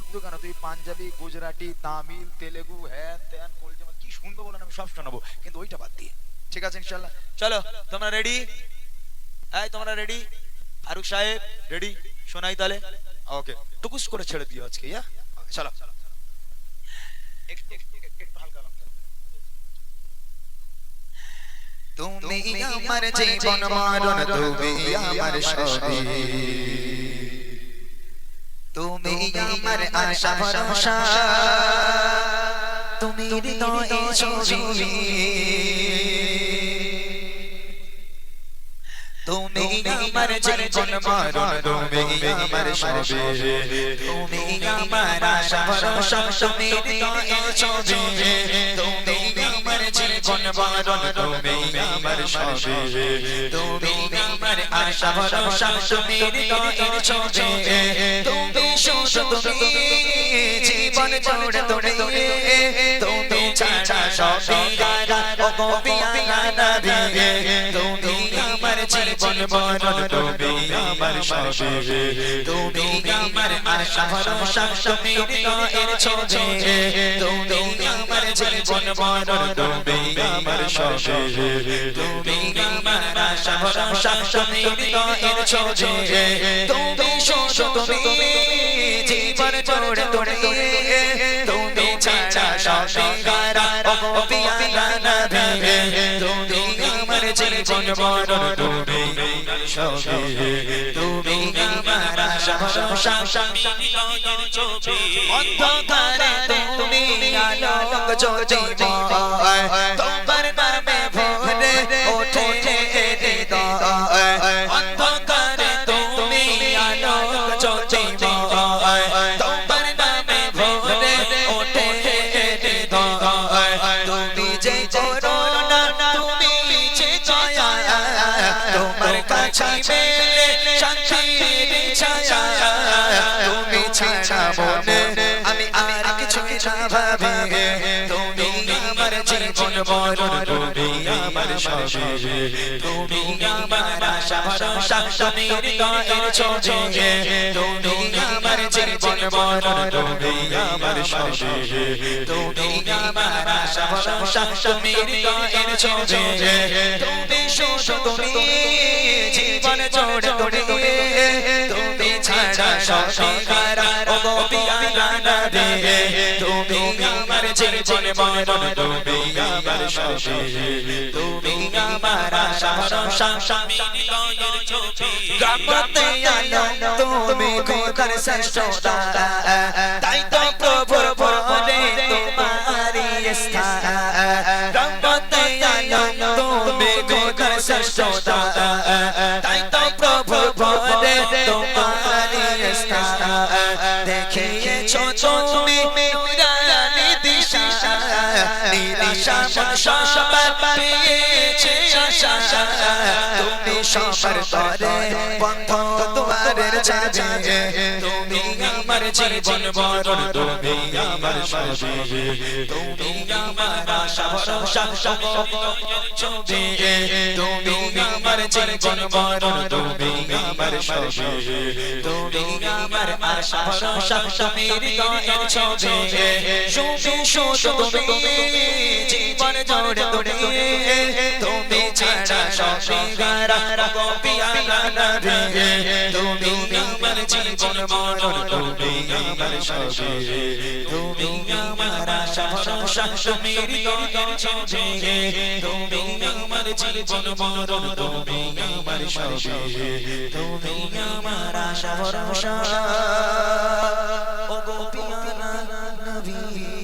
বন্ধু কেন, তুই পাঞ্জাবি, গুজরাটি, তামিল, তেলেগু, হ্যান ত্যান কলজামা কি শুনবো বলেন, আমি সব শোনাবো, কিন্তু ওইটা বাদ দিয়ে। ঠিক আছে ইনশাল্লাহ। চলো তোমরা রেডি? এই তোমরা রেডি? ফারুক সাহেব রেডি? শোনাই তাহলে। ওকে, টুকুস করে ছেড়ে দিও আজকে। চলো একটু হালকা লঙ্কা। তুমি আমার জীবন মরণ, তুমি আমার সবই, তুমি আমার আশা ভরসা, তুমি হৃদয়ে ছবি, তুমি আমার জীবন মরণ, তুমি আমার সবই, তুমি আমার আশা ভরসা, তুমি হৃদয়ে ছবি, তুমি আমার জীবন মরণ, তুমি আমার সবই, তুমি আমার আশা ভরসা, তুমি হৃদয়ে ছবি, তুমি শুধু তুমি জীবন জুড়ে তুমি, তুমি ছাড়া সবই গারা, ও গো পিয়া নবী, তুমি আমার জীবন মরণ, তুমি আমার সবই, তুমি আমার আশা ভরসা, তুমি হৃদয়ের ছবি, তুমি আমার জীবন মরণ, তুমি আমার সবই, তুমি আমার আশা ভরসা, তুমি হৃদয়ের ছবি, তুমি শুধু তুমি জীবন জুড়ে তুমি, তুমি ছাড়া সবই গারা, ও গো পিয়া নবী, তুমি আমার জীবন মরণ, তুমি আমার সবই, তুমি আমার আশা ভরসা, তুমি হৃদয়ের ছবি, অন্ধকারে তুমি আলোক জ্যোতির্ময়, তোমার নামে ভরে ওঠে হৃদয়, অন্ধকারে তুমি আলোক জ্যোতির্ময়, তোমার নামে ভরে ওঠে হৃদয়, তুমি যে করুণা, তুমি যে দয়া, তোমার কাছে মেলে শান্তির ছায়া, তুমি ছাড়া মনে আমি আর কিছু না ভাবি, তুমি আমার জীবন মরণ, তুমি আমার সবই, তুমি আমার আশা ভরসা, তুমি হৃদয়ের ছবি, তুমি আমার জীবন মরণ, তুমি আমার সবই, তুমি আমার আশা ভরসা, তুমি হৃদয়ের ছবি, তুমি শুধু তুমি জীবন জুড়ে তুমি, তুমি ছাড়া সবই গারা, ও গো পিয়া নবী, তুমি আমার জীবন মরণ, তুমি আমার সবই, তুমি আমার আশা ভরসা, তুমি হৃদয়ের ছবি, রহমতে আলম তুমি খোদার শ্রেষ্ঠ দাতা, তাই তো প্রভুর বলে তোমারি স্থান, রহমতে আলম তুমি খোদার শ্রেষ্ঠ দাতা, তাই তো প্রভুর বলে তোমারি স্থান, দেখিয়েছো তুমি নুরানি দিশা, নিশা মন সবার পেয়েছে আশা, তুমি সবার তরে বন্ধ দুয়ারের চাবি, তুমি আমার জীবন মরণ, তুমি আমার সবই, তুমি আমার আশা ভরসা, ছবি, তুমি আমার জীবন মরণ, তুমি আমার সবই, তুমি আমার আশা ভরসা, তুমি হৃদয়ের ছবি, শুধু তুমি জীবন জুড়ে তুমি, তুমি ছাড়া সবই গারা, ও গো পিয়া নবী, তুমি আমার জীবন মরণ, তুমি আমার সবই, তুমি আমার আশা ভরসা, তুমি হৃদয়ের ছবি, তুমি আমার জীবন মরণ, তুমি আমার সবই, তুমি আমার আশা ভরসা, ও গো পিয়া নবী।